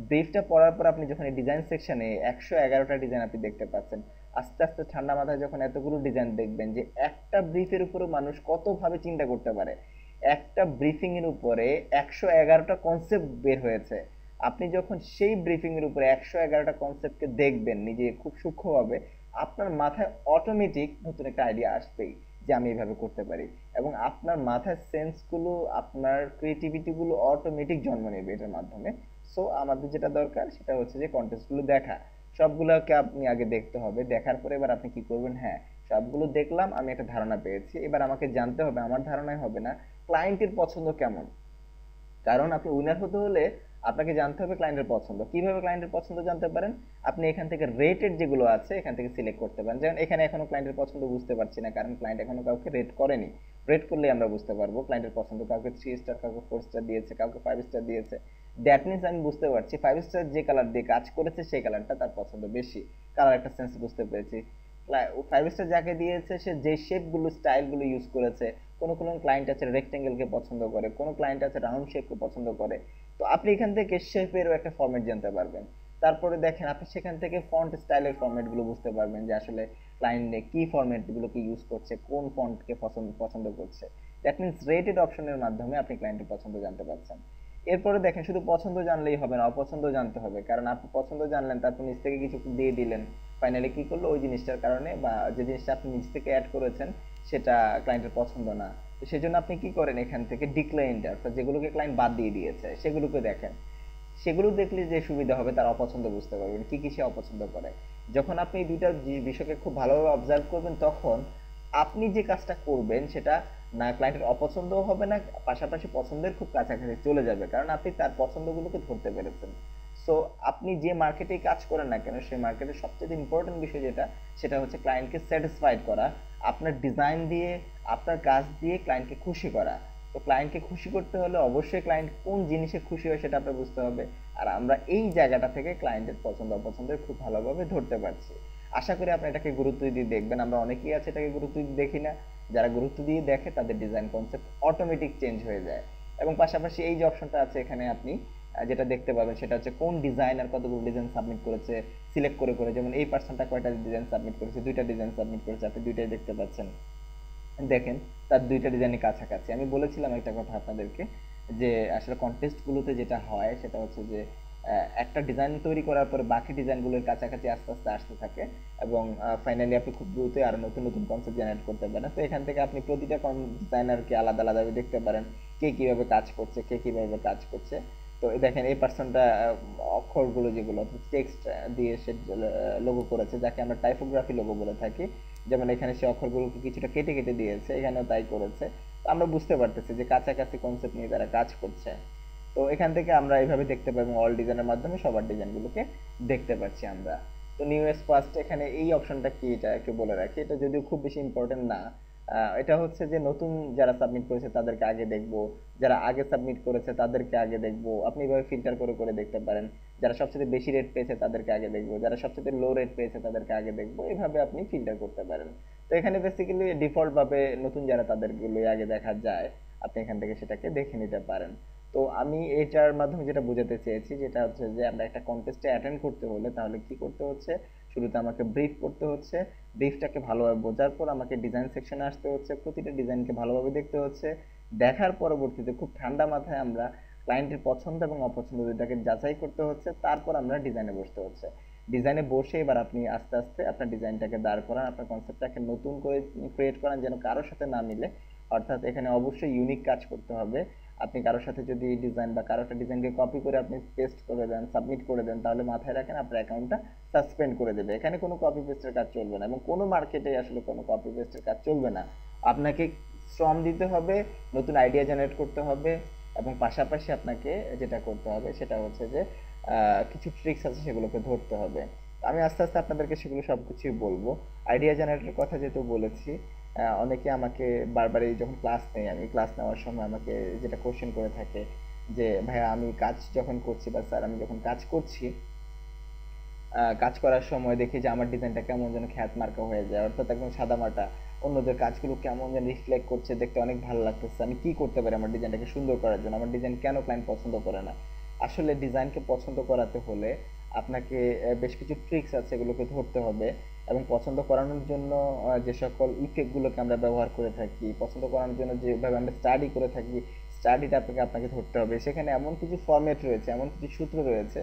Speaker 1: ব্রিফটা পড়ার পর আপনি যখন এই ডিজাইন সেকশনে 111টা ডিজাইন আপনি দেখতে পাচ্ছেন, আস্তে আস্তে ঠান্ডা মাথায় যখন এতগুলো ডিজাইন দেখবেন যে একটা ব্রিফের উপরে মানুষ কতভাবে চিন্তা করতে পারে, একটা ব্রিফিং এর উপরে 111টা কনসেপ্ট বের হয়েছে। আপনি যখন সেই ব্রিফিং এর উপরে 111টা কনসেপ্টকে দেখবেন নিজে খুব সূক্ষ্মভাবে, আপনার মাথায় অটোমেটিক নতুন একটা আইডিয়া আসবেই যে আমি এইভাবে করতে পারি, এবং আপনার মাথায় সেন্সগুলো আপনার ক্রিয়েটিভিটিগুলো অটোমেটিক জন্ম নেবে এটার মাধ্যমে। সো আমাদের যেটা দরকার সেটা হচ্ছে যে কন্টেস্টগুলো দেখা, সবগুলোকে আপনি আগে দেখতে হবে। দেখার পরে এবার আপনি কি করবেন, হ্যাঁ সবগুলো দেখলাম, আমি একটা ধারণা পেয়েছি, এবার আমাকে জানতে হবে, আমার ধারণায় হবে না, ক্লায়েন্টের পছন্দ কেমন। কারণ আপনি উইনার হতে হলে আপনাকে জানতে হবে ক্লায়েন্টের পছন্দ। কিভাবে ক্লায়েন্টের পছন্দ জানতে পারেন, আপনি এখান থেকে রেটেড যেগুলো আছে এখান থেকে সিলেক্ট করতে পারেন। যেমন এখানে এখনো ক্লায়েন্টের পছন্দ বুঝতে পারছি না, কারণ ক্লায়েন্ট এখনো কাউকে রেট করেনি। রেট করলে আমরা বুঝতে পারবো ক্লায়েন্টের পছন্দ, কাউকে 3 স্টার, কাউকে 4 স্টার দিয়েছে, কাউকে 5 স্টার দিয়েছে। দ্যাট মিনস আমি বুঝতে পারছি 5 স্টার যে কালার দিয়ে কাজ করেছে সেই কালারটা তার পছন্দ বেশি। কালার একটা সেন্স বুঝতে পেরেছি। 5 স্টার যাকে দিয়েছে সে যে শেপগুলো স্টাইলগুলো ইউজ করেছে, কোনো কোনো ক্লায়েন্ট আছে রেক্টেঙ্গেলকে পছন্দ করে, কোনো ক্লায়েন্ট আছে রাউন্ড শেপকে পছন্দ করে। তো আপনি এখান থেকে শেপেরও একটা ফরম্যাট জানতে পারবেন। তারপরে দেখেন আপনি সেখান থেকে ফন্ট স্টাইলের ফরম্যাটগুলো বুঝতে পারবেন যে আসলে ক্লায়েন্ট কি ফরম্যাটগুলোকে ইউজ করছে, কোন ফন্টকে পছন্দ পছন্দ করছে। দ্যাট মিনস রেটেড অপশনের মাধ্যমে আপনি ক্লায়েন্টের পছন্দ জানতে পারছেন। এরপরে দেখেন শুধু পছন্দ জানলেই হবে না, অপছন্দ জানতে হবে। কারণ আপনি পছন্দ জানলেন, তারপর নিজ থেকে কিছু দিয়ে দিলেন, ফাইনালি কি করলো, ওই জিনিসটার কারণে বা যে জিনিসটা আপনি নিজ থেকে অ্যাড করেছেন সেটা ক্লায়েন্টের পছন্দ না। তো সেই জন্য আপনি কি করেন, এখান থেকে ডিক্লাইনড অর্থাৎ যেগুলোকে ক্লায়েন্ট বাদ দিয়ে দিয়েছে সেগুলোকে দেখেন। সেগুলো দেখলে যে সুবিধা হবে, তার অপছন্দ বুঝতে পারবেন কি কি সে অপছন্দ করে। যখন আপনি এই দুইটা বিষয়কে খুব ভালোভাবে অবজার্ভ করবেন, তখন আপনি যে কাজটা করবেন সেটা না ক্লায়েন্টের অপছন্দও হবে না, পাশাপাশি পছন্দের খুব কাছাকাছি চলে যাবে, কারণ আপনি তার পছন্দগুলোকে ধরতে পেরেছেন। সো আপনি যে মার্কেটে কাজ করেন না কেন, সেই মার্কেটের সবচেয়ে ইম্পর্টেন্ট বিষয় যেটা, সেটা হচ্ছে ক্লায়েন্টকে স্যাটিসফাইড করা, আপনার ডিজাইন দিয়ে, আপনার কাজ দিয়ে ক্লায়েন্টকে খুশি করা। তো ক্লায়েন্টকে খুশি করতে হলে অবশ্যই ক্লায়েন্ট কোন জিনিসে খুশি হয় সেটা আপনার বুঝতে হবে। আর আমরা এই জায়গাটা থেকে ক্লায়েন্টের পছন্দ অপছন্দের খুব ভালোভাবে ধরতে পারছি। আশা করি আপনি এটাকে গুরুত্ব দিয়ে দেখবেন। আমরা অনেকেই আছে এটাকে গুরুত্ব দিয়ে দেখি না। যারা গুরুত্ব দিয়ে দেখে তাদের ডিজাইন কনসেপ্ট অটোমেটিক চেঞ্জ হয়ে যায়। এবং পাশাপাশি এই যে অপশনটা আছে এখানে আপনি যেটা দেখতে পাবেন সেটা হচ্ছে কোন ডিজাইনার কতগুলো ডিজাইন সাবমিট করেছে সিলেক্ট করে করে। যেমন এই পার্সনটা কয়টা ডিজাইন সাবমিট করেছে, 2টা ডিজাইন সাবমিট করেছে, আপনি 2টাই দেখতে পাচ্ছেন। দেখেন তার 2টা ডিজাইনের কাছাকাছি। আমি বলেছিলাম একটা কথা আপনাদেরকে, যে আসলে কন্টেস্টগুলোতে যেটা হয় সেটা হচ্ছে যে একটা ডিজাইন তৈরি করার পরে বাকি ডিজাইনগুলোর কাছাকাছি আস্তে আস্তে আসতে থাকে, এবং ফাইনালি আপনি খুব দ্রুতই আরো নতুন নতুন কনসেপ্ট জেনারেট করতে পারেন। তো এখান থেকে আপনি প্রতিটা ডিজাইনারকে আলাদা আলাদাভাবে দেখতে পারেন, কে কিভাবে কাজ করছে, কে কিভাবে কাজ করছে। তো দেখেন এই পার্সনটা অক্ষরগুলো যেগুলো টেক্সট দিয়ে সে লোগো করেছে, যাকে আমরা টাইপোগ্রাফি লোগো বলে থাকি। যেমন এখানে সে অক্ষরগুলোকে কিছুটা কেটে কেটে দিয়েছে, এখানেও তাই করেছে। তো আমরা বুঝতে পারতেছি যে কাছাকাছি কনসেপ্ট নিয়ে তারা কাজ করছে। তো এখান থেকে আমরা এইভাবে দেখতে পাবো, অল ডিজাইনের মাধ্যমে সবার ডিজাইনগুলোকে দেখতে পাচ্ছি আমরা। তো নিউয়েস্ট ফার্স্ট এখানে এই অপশনটা কি এটা একটু বলে রাখি, এটা যদিও খুব বেশি ইম্পর্টেন্ট না। এটা হচ্ছে যে নতুন যারা সাবমিট করেছে তাদেরকে আগে দেখবো, যারা আগে সাবমিট করেছে তাদেরকে আগে দেখবো। আপনি এভাবে ফিল্টার করে করে দেখতে পারেন। যারা সবচেয়ে বেশি রেট পেয়েছে তাদেরকে আগে দেখবো, যারা সবচেয়ে লো রেট পেয়েছে তাদেরকে আগে দেখবো, এভাবে আপনি ফিল্টার করতে পারেন। তো এখানে বেসিক্যালি ডিফল্ট ভাবে নতুন যারা তাদেরগুলোই আগে দেখা যায়, আপনি এখান থেকে সেটাকে দেখে নিতে পারেন। তো আমি এটার মাধ্যমে যেটা বোঝাতে চেয়েছি যেটা হচ্ছে যে আমরা একটা কন্টেস্টে অ্যাটেন্ড করতে হলে তাহলে কি করতে হচ্ছে, শুরুতে আমাকে ব্রিফ করতে হচ্ছে। ব্রিফটাকে ভালোভাবে বোঝার পর আমাকে ডিজাইন সেকশনে আসতে হচ্ছে, প্রতিটা ডিজাইনকে ভালোভাবে দেখতে হচ্ছে। দেখার পরবর্তীতে খুব ঠান্ডা মাথায় আমরা ক্লায়েন্টের পছন্দ এবং অপছন্দ দুটাকে যাচাই করতে হচ্ছে, তারপর আমরা ডিজাইনে বসতে হচ্ছে। ডিজাইনে বসে এবার আপনি আস্তে আস্তে আপনার ডিজাইনটাকে দাঁড় করান, আপনার কনসেপ্টটাকে নতুন করে ক্রিয়েট করান যেন কারোর সাথে না মিলে। অর্থাৎ এখানে অবশ্যই ইউনিক কাজ করতে হবে। আপনি কারোর সাথে যদি ডিজাইন বা কারো একটা ডিজাইনকে কপি করে আপনি পেস্ট করে দেন, সাবমিট করে দেন, তাহলে মাথায় রাখেন আপনার অ্যাকাউন্টটা সাসপেন্ড করে দেবে। এখানে কোনো কপি পেস্টের কাজ চলবে না, এবং কোনো মার্কেটে আসলে কোনো কপি পেস্টের কাজ চলবে না। আপনাকে শ্রম দিতে হবে, নতুন আইডিয়া জেনারেট করতে হবে, এবং পাশাপাশি আপনাকে যেটা করতে হবে সেটা হচ্ছে যে কিছু ট্রিক্স আছে সেগুলোকে ধরতে হবে। আমি আস্তে আস্তে আপনাদেরকে সেগুলো সব কিছুই বলবো। আইডিয়া জেনারেটের কথা যেহেতু বলেছি, অনেকে আমাকে বারবার এই যখন ক্লাস নেই, আমি ক্লাস নেওয়ার সময় আমাকে যেটা কোশ্চেন করে থাকে যে ভাইয়া আমি কাজ যখন করছি বা স্যার আমি যখন কাজ করছি, কাজ করার সময় দেখি যে আমার ডিজাইনটা কেমন যেন খ্যাত মার্কা হয়ে যায়, অর্থাৎ একদম সাদামাটা। অন্যদের কাজগুলো কেমন যেন রিফ্লেক্ট করছে, দেখতে অনেক ভালো লাগতেছে। আমি কি করতে পারি আমার ডিজাইনটাকে সুন্দর করার জন্য? আমার ডিজাইন কেন ক্লায়েন্ট পছন্দ করে না? আসলে ডিজাইনকে পছন্দ করাতে হলে আপনাকে বেশ কিছু ট্রিক্স আছে, এগুলোকে ধরতে হবে। এবং পছন্দ করানোর জন্য যে সকল ইফেক্টগুলোকে আমরা ব্যবহার করে থাকি, পছন্দ করানোর জন্য যেভাবে আমরা স্টাডি করে থাকি, স্টাডিটা আপনাকে আপনাকে ধরতে হবে। সেখানে এমন কিছু ফরম্যাট রয়েছে, এমন কিছু সূত্র রয়েছে,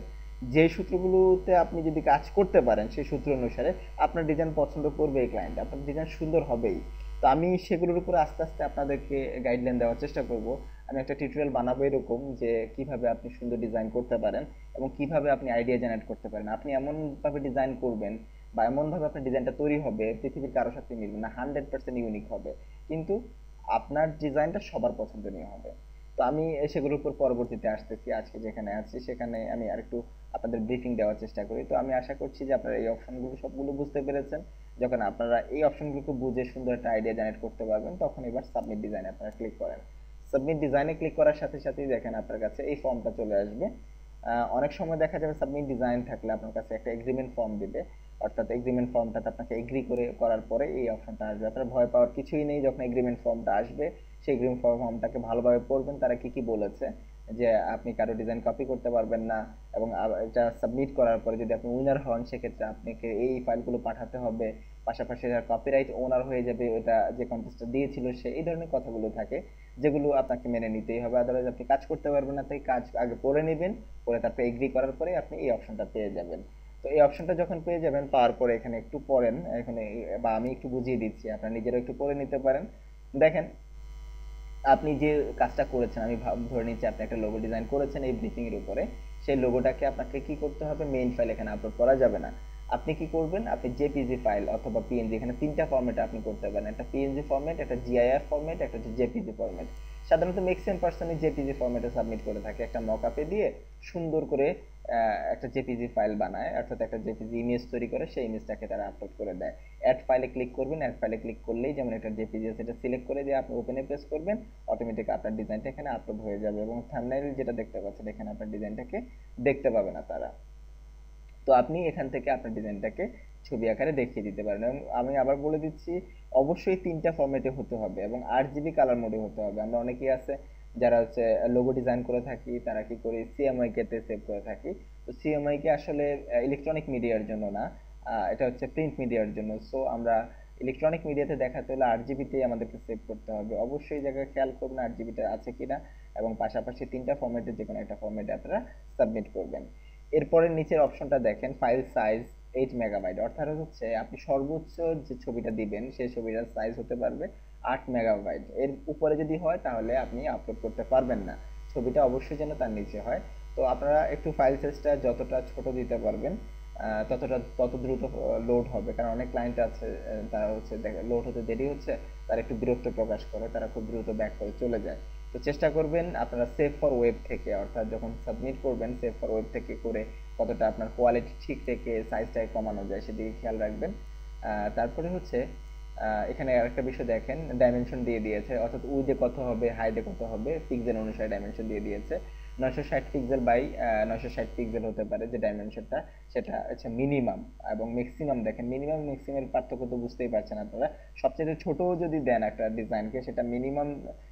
Speaker 1: যে সূত্রগুলোতে আপনি যদি কাজ করতে পারেন সেই সূত্র অনুসারে আপনার ডিজাইন পছন্দ করবে এই ক্লায়েন্ট, আপনার ডিজাইন সুন্দর হবেই। তো আমি সেগুলোর উপর আস্তে আস্তে আপনাদেরকে গাইডলাইন দেওয়ার চেষ্টা করব। আমি একটা টিউটোরিয়াল বানাবো এরকম যে কিভাবে আপনি সুন্দর ডিজাইন করতে পারেন এবং কিভাবে আপনি আইডিয়া জেনারেট করতে পারেন। আপনি এমনভাবে ডিজাইন করবেন বা এমনভাবে আপনার ডিজাইনটা তৈরি হবে পৃথিবীর কারোর সাথে মিলবে না, 100% ইউনিক হবে, কিন্তু আপনার ডিজাইনটা সবার পছন্দনীয় হবে। তো আমি সেগুলোর উপর পরবর্তীতে আসতেছি। আজকে যেখানে আছি সেখানে আমি আরেকটু আপনাদের ব্রিফিং দেওয়ার চেষ্টা করি। তো আমি আশা করছি যে আপনারা এই অপশনগুলো সবগুলো বুঝতে পেরেছেন। যখন আপনারা এই অপশনগুলোকে বুঝে সুন্দর একটা আইডিয়া জেনারেট করতে পারবেন, তখন এবার সাবমিট ডিজাইনে আপনারা ক্লিক করেন। সাবমিট ডিজাইনে ক্লিক করার সাথে সাথেই দেখেন আপনার কাছে এই ফর্মটা চলে আসবে। অনেক সময় দেখা যাবে সাবমিট ডিজাইন থাকলে আপনার কাছে একটা এগ্রিমেন্ট ফর্ম দিবে, অর্থাৎ এগ্রিমেন্ট ফর্মটাতে আপনাকে এগ্রি করে করার পরে এই অপশনটা আসবে। আপনার ভয় পাওয়ার কিছুই নেই। যখন এগ্রিমেন্ট ফর্মটা আসবে সেই এগ্রিমেন্ট ফর্মটাকে ভালোভাবে পড়বেন, তারা কি কি বলেছে, যে আপনি কারো ডিজাইন কপি করতে পারবেন না, এবং এটা সাবমিট করার পরে যদি আপনি উইনার হন সেক্ষেত্রে আপনাকে এই ফাইলগুলো পাঠাতে হবে, পাশাপাশি যার কপিরাইট ওনার হয়ে যাবে ওটা যে কন্টেস্টটা দিয়েছিল সে, এই ধরনের কথাগুলো থাকে যেগুলো আপনাকে মেনে নিতেই হবে, আদারওয়াইজ আপনি কাজ করতে পারবেন না। তাই কাজ আগে পড়ে নেবেন, পরে তারপরে এগ্রি করার পরে আপনি এই অপশনটা পেয়ে যাবেন। তো এই অপশনটা যখন পেয়ে যাবেন, পাওয়ার পরে এখানে একটু পড়েন, এখানে বা আমি একটু বুঝিয়ে দিচ্ছি, আপনারা নিজেরাও একটু পড়ে নিতে পারেন। দেখেন আপনি যে কাজটা করেছেন, আমি ধরে নিচ্ছি আপনি একটা লোগো ডিজাইন করেছেন এই ব্রিফিং এর উপরে। সেই লোগোটাকে আপনাকে কি করতে হবে, মেইন ফাইল এখানে আপলোড করা যাবে না। আপনি কি করবেন, আপনি জেপিজি ফাইল অথবা পিএনজি, এখানে তিনটা ফরম্যাটে আপনি করতে পারেন, একটা পিএনজি ফরম্যাট, একটা জিআইএফ ফরম্যাট, একটা হচ্ছে জেপিজি ফরম্যাট। সাধারণত ম্যাক্সিমাম পার্সনই জেপিজি ফরম্যাটে সাবমিট করে থাকে, একটা মকআপে দিয়ে সুন্দর করে একটা জেপিজি ফাইল বানায়, অর্থাৎ একটা জেপিজি ইমেজ তৈরি করে সেই ইমেজটাকে তারা আপলোড করে দেয়। অ্যাড ফাইলে ক্লিক করবেন, অ্যাড ফাইলে ক্লিক করলেই যেমন একটা জেপিজি আছে এটা সিলেক্ট করে দিয়ে আপনি ওপেনে প্রেস করবেন, অটোমেটিক আপনার ডিজাইনটা এখানে আপলোড হয়ে যাবে এবং থাম্বনেইল যেটা দেখতে পাচ্ছেন এখানে আপনার ডিজাইনটাকে দেখতে পাবে না তারা। তো আপনি এখান থেকে আপনার ডিজাইনটাকে ছবি আকারে দেখিয়ে দিতে পারেন। এবং আমি আবার বলে দিচ্ছি, অবশ্যই তিনটা ফরম্যাটে হতে হবে এবং 8 জিবি কালার মোডে হতে হবে। আমরা অনেকেই আছে যারা হচ্ছে লোগো ডিজাইন করে থাকি, তারা কি করি সিএমআই কে তে সেভ করে থাকি। তো সিএমআই কে আসলে ইলেকট্রনিক মিডিয়ার জন্য না, এটা হচ্ছে প্রিন্ট মিডিয়ার জন্য। সো আমরা ইলেকট্রনিক মিডিয়াতে দেখাতে হলে 8 জিবিতেই আমাদেরকে সেভ করতে হবে। অবশ্যই এই জায়গায় খেয়াল করবেন 8 জিবিটা আছে কিনা, এবং পাশাপাশি তিনটা ফরম্যাটে যে কোনো একটা ফরম্যাটে আপনারা সাবমিট করবেন। এরপরে নিচের অপশনটা দেখেন, ফাইল সাইজ 8 মেগাবাইট, অর্থাৎ হচ্ছে আপনি সর্বোচ্চ যে ছবিটা দিবেন সেই ছবিটার সাইজ হতে পারবে 8 মেগাবাইট। এর উপরে যদি হয় তাহলে আপনি আপলোড করতে পারবেন না, ছবিটা অবশ্যই যেন তার নিচে হয়। তো আপনারা একটু ফাইল সাইজটা যতটা ছোট দিতে পারবেন তত দ্রুত লোড হবে, কারণ অনেক ক্লায়েন্ট আছে তারা হচ্ছে লোড হতে দেরি হচ্ছে, তারা একটু বিরক্ত প্রকাশ করে, তারা খুব দ্রুত ব্যাক করে চলে যায়। তো চেষ্টা করবেন আপনারা সেভ ফর ওয়েব থেকে, অর্থাৎ যখন সাবমিট করবেন সেভ ফর ওয়েব থেকে করে কতটা আপনার কোয়ালিটি ঠিক রেখে সাইজটাকে কমানো যায় সেদিকে খেয়াল রাখবেন। তারপরে হচ্ছে এখানে আরেকটা বিষয় দেখেন, ডাইমেনশন দিয়ে দিয়েছে, অর্থাৎ উইডে কত হবে হাইটে কত হবে পিক্সেল অনুসারে ডাইমেনশন দিয়ে দিয়েছে। 960 পিক্সেল বাই 960 পিক্সেল হতে পারে যে ডাইমেনশনটা, সেটা হচ্ছে মিনিমাম। এবং ম্যাক্সিমাম দেখেন, মিনিমাম ম্যাক্সিমামের পার্থক্য তো বুঝতেই পারছেন আপনারা। সবচেয়ে ছোট যদি দেন একটা ডিজাইনকে, সেটা মিনিমাম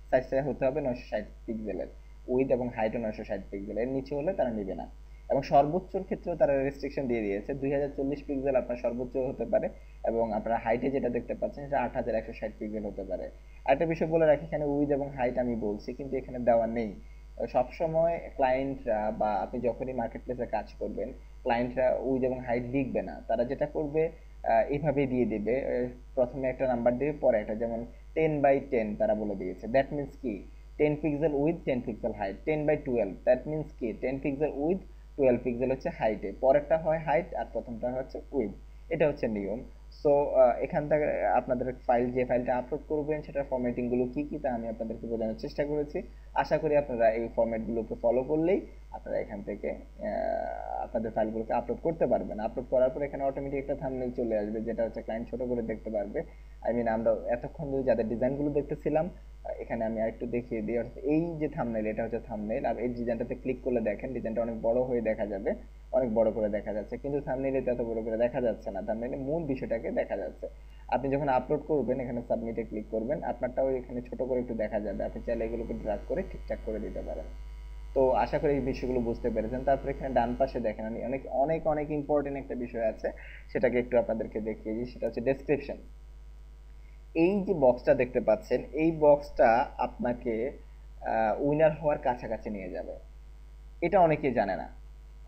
Speaker 1: সাইজটা হতে হবে 960 পিক্সেলের, উইথ এবং হাইটও 960 পিক্সেল, এর নিচে হলে তারা নেবে না। এবং সর্বোচ্চর ক্ষেত্রেও তারা রেস্ট্রিকশন দিয়ে দিয়েছে, 2040 পিক্সেল আপনার সর্বোচ্চ হতে পারে, এবং আপনার হাইটে যেটা দেখতে পাচ্ছেন সেটা 8160 পিক্সেল হতে পারে। আরেকটা বিষয় বলে রাখি, এখানে উইথ এবং হাইট আমি বলছি কিন্তু এখানে দেওয়া নেই। সবসময় ক্লায়েন্টরা বা আপনি যখনই মার্কেট প্লেসে কাজ করবেন, ক্লায়েন্টরা উইথ এবং হাইট লিখবে না, তারা যেটা করবে এইভাবে দিয়ে দিবে, প্রথমে একটা নাম্বার দেবে পরে একটা, যেমন 10/10 তারা বলে দিয়েছে, দ্যাট মিনস কি 10 pixel with 10 pixel height, 10/12 that means কি 10 পিক্সেল উইথ 12 পিক্সেল হচ্ছে হাইটে, পরেরটা হয় হাইট আর প্রথমটা হচ্ছে উইথ, এটা হচ্ছে নিয়ম। সো এখান থেকে আপনাদের ফাইল যে ফাইলটা আপলোড করবেন সেটার ফরম্যাটিং গুলো কি কি তা আমি আপনাদেরকে বোঝানোর চেষ্টা করেছি। আশা করি আপনারা এই ফরম্যাট গুলোকে ফলো করলেই আপনারা এখান থেকে আপনাদের ফাইলগুলোকে আপলোড করতে পারবেন। আপলোড করার পর এখানে অটোমেটিক একটা থাম্বনেল চলে আসবে, যেটা হচ্ছে ক্লায়েন্ট ছোট করে দেখতে পারবে। আই মিন আমরা এতক্ষণ ধরে যাদের ডিজাইনগুলো দেখতেছিলাম, এখানে আমি আরেকটু দেখিয়ে দিই, অর্থাৎ এই যে থাম্বনেল এটা হচ্ছে থাম্বনেল, আর এই ডিজাইনটাতে ক্লিক করলে দেখেন ডিজাইনটা অনেক বড় হয়ে দেখা যাবে, অনেক বড় করে দেখা যাচ্ছে, কিন্তু থাম্বনেইলে এত বড় করে দেখা যাচ্ছে না, থাম্বনেইলে মূল বিষয়টাকে দেখা যাচ্ছে। আপনি যখন আপলোড করবেন এখানে সাবমিটে ক্লিক করবেন, আপনারটাও এখানে ছোট করে একটু দেখা যাবে, আপনি চাইলে এগুলোকে ড্র্যাগ করে ঠিকঠাক করে দিতে পারেন। তো আশা করি এই বিষয়গুলো বুঝতে পেরেছেন। তারপর এখানে ডান পাশে দেখেন আমি অনেক অনেক অনেক ইম্পর্টেন্ট একটা বিষয় আছে, সেটাকে একটু আপনাদেরকে দেখিয়ে দিই, সেটা হচ্ছে ডেসক্রিপশন। এই যে বক্সটা দেখতে পাচ্ছেন এই বক্সটা আপনাকে উইনার হওয়ার কাছাকাছি নিয়ে যাবে, এটা অনেকেই জানে না।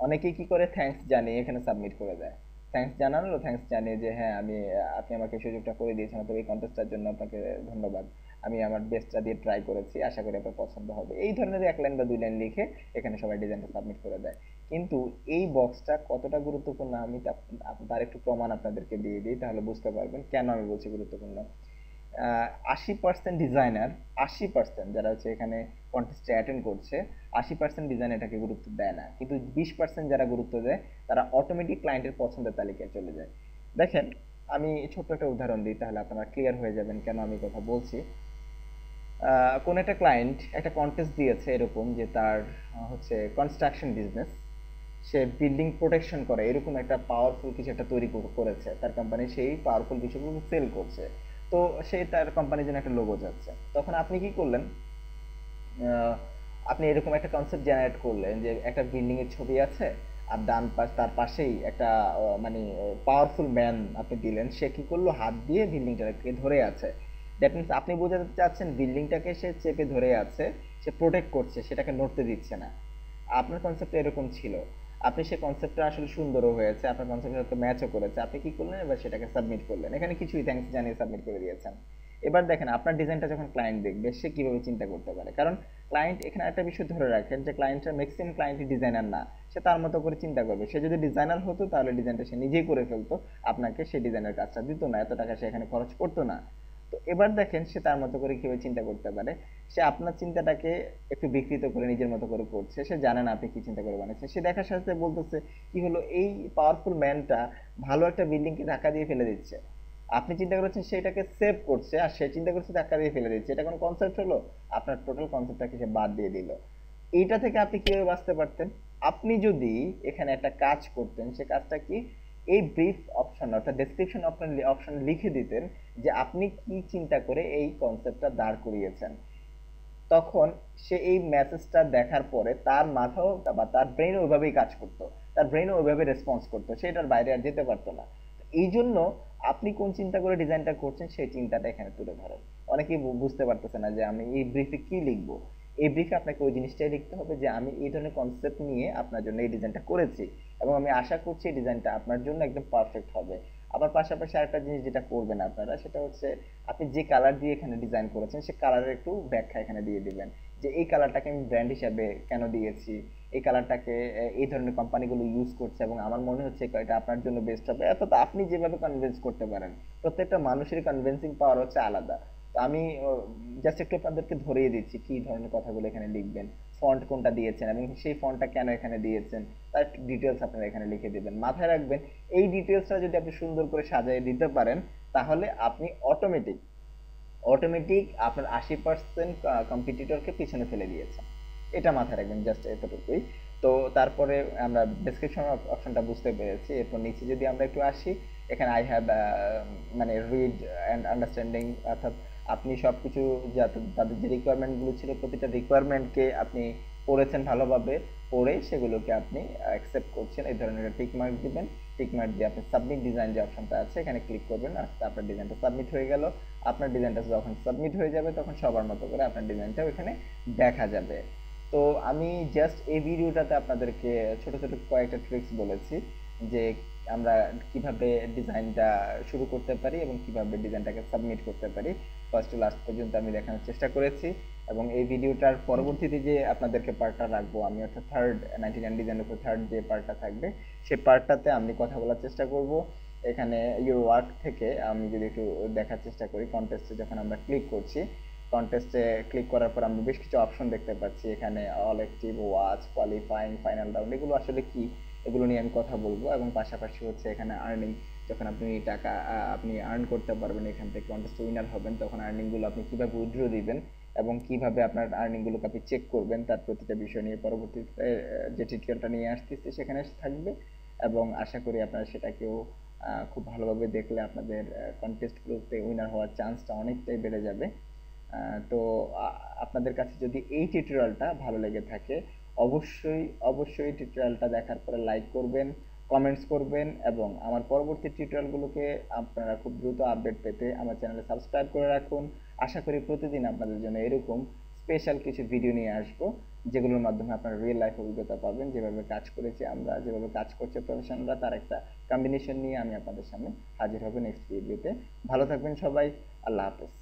Speaker 1: অনেকেই কি করে, থ্যাঙ্কস জানিয়ে এখানে সাবমিট করে দেয়, থ্যাঙ্কস জানালো, থ্যাঙ্কস জানিয়ে যে হ্যাঁ আমি আপনি আমাকে সুযোগটা করে দিয়েছেন, অথবা এই কন্টেস্টটার জন্য আপনাকে ধন্যবাদ। আমি আমার বেস্টটা দিয়ে ট্রাই করেছি, আশা করি আপনার পছন্দ হবে। এই ধরনের 1 লাইন বা 2 লাইন লিখে এখানে সবাই ডিজাইনটা সাবমিট করে দেয়। কিন্তু এই বক্সটা কতটা গুরুত্বপূর্ণ আমি তার একটু প্রমাণ আপনাদেরকে দিয়ে দিই, তাহলে বুঝতে পারবেন কেন আমি বলছি গুরুত্বপূর্ণ। 80% ডিজাইনার, 80% যারা হচ্ছে এখানে কন্টেস্টে অ্যাটেন্ড করছে, 80% ডিজাইন এটাকে গুরুত্ব দেয় না, কিন্তু 20% যারা গুরুত্ব দেয় তারা অটোমেটিক ক্লায়েন্টের পছন্দের তালিকায় চলে যায়। দেখেন, আমি ছোট্ট একটা উদাহরণ দিই, তাহলে আপনারা ক্লিয়ার হয়ে যাবেন কেন আমি কথা বলছি। কোন একটা ক্লায়েন্ট একটা কন্টেস্ট দিয়েছে এরকম যে তার হচ্ছে কনস্ট্রাকশন বিজনেস, সে বিল্ডিং প্রোটেকশন করে এরকম একটা পাওয়ারফুল কিছু একটা তৈরি করেছে তার কোম্পানি, সেই পাওয়ারফুল কিছুগুলো সেল করছে। তো সে তার কোম্পানির জন্য একটা লোগো চাচ্ছে। তখন আপনি কি করলেন, আহ, আপনি এরকম একটা কনসেপ্ট জেনারেট করলেন যে একটা বিল্ডিং এর ছবি আছে, আর ডান পাশ তার পাশেই একটা মানে পাওয়ারফুল ম্যান আপনি দিলেন, সে কি করলো, হাত দিয়ে বিল্ডিংটাকে ধরে আছে। দ্যাট মিনস আপনি বোঝাতে চাচ্ছেন বিল্ডিংটাকে সে চেপে ধরে আছে, সে প্রোটেক্ট করছে, সেটাকে নড়তে দিচ্ছে না। আপনার কনসেপ্ট এরকম ছিল। আপনি সেই কনসেপ্টটা আসলে সুন্দরও হয়েছে, আপনার কনসেপ্টের সাথে ম্যাচও করেছে, আপনি কি করলেন, এবার সেটাকে সাবমিট করলেন, এখানে কিছুই থ্যাঙ্কস জানিয়ে সাবমিট করে দিয়েছেন। এবার দেখেন আপনার ডিজাইনটা যখন ক্লায়েন্ট দেখবে সে কিভাবে চিন্তা করতে পারে, কারণ ক্লায়েন্ট এখানে একটা বিষয় ধরে রাখেন যে ক্লায়েন্টের ম্যাক্সিমাম ক্লায়েন্টই ডিজাইনার না। সে তার মতো করে চিন্তা করবে, সে যদি ডিজাইনার হতো তাহলে ডিজাইনটা সে নিজেই করে ফেলতো, আপনাকে সেই ডিজাইনের কাজটা দিত না, এত টাকা সে এখানে খরচ করতো না। তো এবার দেখেন সে তার মতো করে কিভাবে চিন্তা করতে পারে। সে আপনার চিন্তাটাকে একটু বিকৃত করে নিজের মতো করে করছে, সে জানে না আপনি কি চিন্তা করে বানিয়েছেন, সে দেখার সাথে বলতেছে কি হলো, এই পাওয়ারফুল ম্যানটা ভালো একটা বিল্ডিং কে ধাক্কা দিয়ে ফেলে দিচ্ছে। আপনি চিন্তা করেছেন সেটাকে সেভ করছে, আর সে চিন্তা করছে ধাক্কা দিয়ে ফেলে দিচ্ছে, এটা কোনো কনসেপ্ট হলো? আপনার টোটাল কনসেপ্টটাকে সে বাদ দিয়ে দিল। এইটা থেকে আপনি কিভাবে বাঁচতে পারতেন? আপনি যদি এখানে একটা কাজ করতেন, সে কাজটা কি, এই ব্রিফ অপশন অর্থাৎ ডেসক্রিপশন অপশন লিখে দিতেন যে আপনি কি চিন্তা করে এই কনসেপ্টটা দাঁড় করিয়েছেন। তখন সে এই মেসেজটা দেখার পরে তার মাথাও বা তার ব্রেনও ওইভাবেই কাজ করতো, তার ব্রেনও ওইভাবে রেসপন্স করতো, সেটার বাইরে আর যেতে পারতো না। এই জন্য আপনি কোন চিন্তা করে ডিজাইনটা করছেন সেই চিন্তাটা এখানে তুলে ধরেন। অনেকেই বুঝতে পারতেছে না যে আমি এই ব্রিফে কি লিখবো। এই ব্রিফে আপনাকে ওই জিনিসটাই লিখতে হবে যে আমি এই ধরনের কনসেপ্ট নিয়ে আপনার জন্য এই ডিজাইনটা করেছি, এবং আমি আশা করছি এই ডিজাইনটা আপনার জন্য একদম পারফেক্ট হবে। আবার পাশাপাশি আরেকটা জিনিস যেটা করবেন আপনারা, সেটা হচ্ছে আপনি যে কালার দিয়ে এখানে ডিজাইন করেছেন সে কালারের একটু ব্যাখ্যা এখানে দিয়ে দিবেন, যে এই কালারটাকে আমি ব্র্যান্ড হিসাবে কেন দিয়েছি, এই কালারটাকে এই ধরনের কোম্পানিগুলো ইউজ করছে এবং আমার মনে হচ্ছে এটা আপনার জন্য বেস্ট হবে। অর্থাৎ আপনি যেভাবে কনভিন্স করতে পারেন, প্রত্যেকটা মানুষের কনভিন্সিং পাওয়ার হচ্ছে আলাদা। তো আমি জাস্ট একটু আপনাদেরকে ধরিয়ে দিচ্ছি কি ধরনের কথাগুলো এখানে লিখবেন, ফন্ট কোনটা দিয়েছেন এবং সেই ফন্টটা কেন এখানে দিয়েছেন, তার ডিটেলস আপনারা এখানে লিখে দিবেন। মাথায় রাখবেন, এই ডিটেলসটা যদি আপনি সুন্দর করে সাজিয়ে দিতে পারেন, তাহলে আপনি অটোমেটিক অটোমেটিক আপনার 80% কম্পিটিটরকে পিছনে ফেলে দিয়েছেন। এটা মাথায় রাখবেন, জাস্ট এতটুকুই। তো তারপরে আমরা ডেসক্রিপশন অপশনটা বুঝতে পেরেছি, এরপর নিচে যদি আমরা একটু আসি, এখানে আই হ্যাভ মানে রিড অ্যান্ড আন্ডারস্ট্যান্ডিং, অর্থাৎ আপনি সবকিছু যা তাদের যে রিকোয়ারমেন্টগুলো ছিল প্রতিটা রিকোয়ারমেন্টকে আপনি পড়েছেন ভালোভাবে, পড়ে সেগুলোকে আপনি অ্যাকসেপ্ট করছেন, এই ধরনের একটা টিক মার্ক দিবেন। টিক মার্ক দিয়ে আপনি সাবমিট ডিজাইন যে অপশনটা আছে এখানে ক্লিক করবেন, আর আপনার ডিজাইনটা সাবমিট হয়ে গেল। আপনার ডিজাইনটা যখন সাবমিট হয়ে যাবে তখন সবার মতো করে আপনার ডিজাইনটাও এখানে দেখা যাবে। তো আমি জাস্ট এই ভিডিওটাতে আপনাদেরকে ছোট ছোট কয়েকটা ট্রিক্স বলেছি যে আমরা কিভাবে ডিজাইনটা শুরু করতে পারি এবং কিভাবে ডিজাইনটাকে সাবমিট করতে পারি, ফার্স্ট টু লাস্ট পর্যন্ত আমি দেখানোর চেষ্টা করেছি। এবং এই ভিডিওটার পরবর্তীতে যে আপনাদেরকে পার্টটা রাখবো আমি, অর্থাৎ থার্ড 99 ডিজাইনের উপর থার্ড যে পার্টটা থাকবে, সেই পার্টটাতে আমি কথা বলার চেষ্টা করব। এখানে ইউর ওয়ার্ক থেকে আমি যদি একটু দেখার চেষ্টা করি, কন্টেস্টে যখন আমরা ক্লিক করছি, কন্টেস্টে ক্লিক করার পর আমরা বেশ কিছু অপশন দেখতে পাচ্ছি, এখানে all active, watch, qualifying, final round, এগুলো আসলে কি, এগুলো নিয়ে আমি কথা বলবো। এবং পাশাপাশি হচ্ছে এখানে আর্নিং, যখন আপনি টাকা আপনি আর্ন করতে পারবেন এখান থেকে, কন্টেস্ট উইনার হবেন, তখন আর্নিংগুলো আপনি কিভাবে উইথড্র দিবেন এবং কিভাবে আপনার আর্নিংগুলোকে আপনি চেক করবেন, তার প্রতিটা বিষয় নিয়ে পরবর্তীতে যে টিউটোরিয়ালটা নিয়ে আসতেছি সেখানে থাকবে। এবং আশা করি আপনারা সেটাকেও খুব ভালোভাবে দেখলে আপনাদের কন্টেস্টগুলোতে উইনার হওয়ার চান্সটা অনেকটাই বেড়ে যাবে। তো আপনাদের কাছে যদি এই টিউটোরিয়ালটা ভালো লেগে থাকে, অবশ্যই অবশ্যই টিউটোরিয়ালটা দেখার পরে লাইক করবেন, কমেন্টস করবেন, এবং আমার পরবর্তী টিউটোরিয়ালগুলোকে আপনারা খুব দ্রুত আপডেট পেতে আমার চ্যানেলে সাবস্ক্রাইব করে রাখুন। আশা করি প্রতিদিন আপনাদের জন্য এরকম স্পেশাল কিছু ভিডিও নিয়ে আসবো, যেগুলোর মাধ্যমে আপনারা রিয়েল লাইফ অভিজ্ঞতা পাবেন, যেভাবে কাজ করেছি আমরা, যেভাবে কাজ করছে প্রফেশনালরা, তার একটা কম্বিনেশন নিয়ে আমি আপনাদের সামনে হাজির হব নেক্সট ভিডিওতে। ভালো থাকবেন সবাই, আল্লাহ হাফেজ।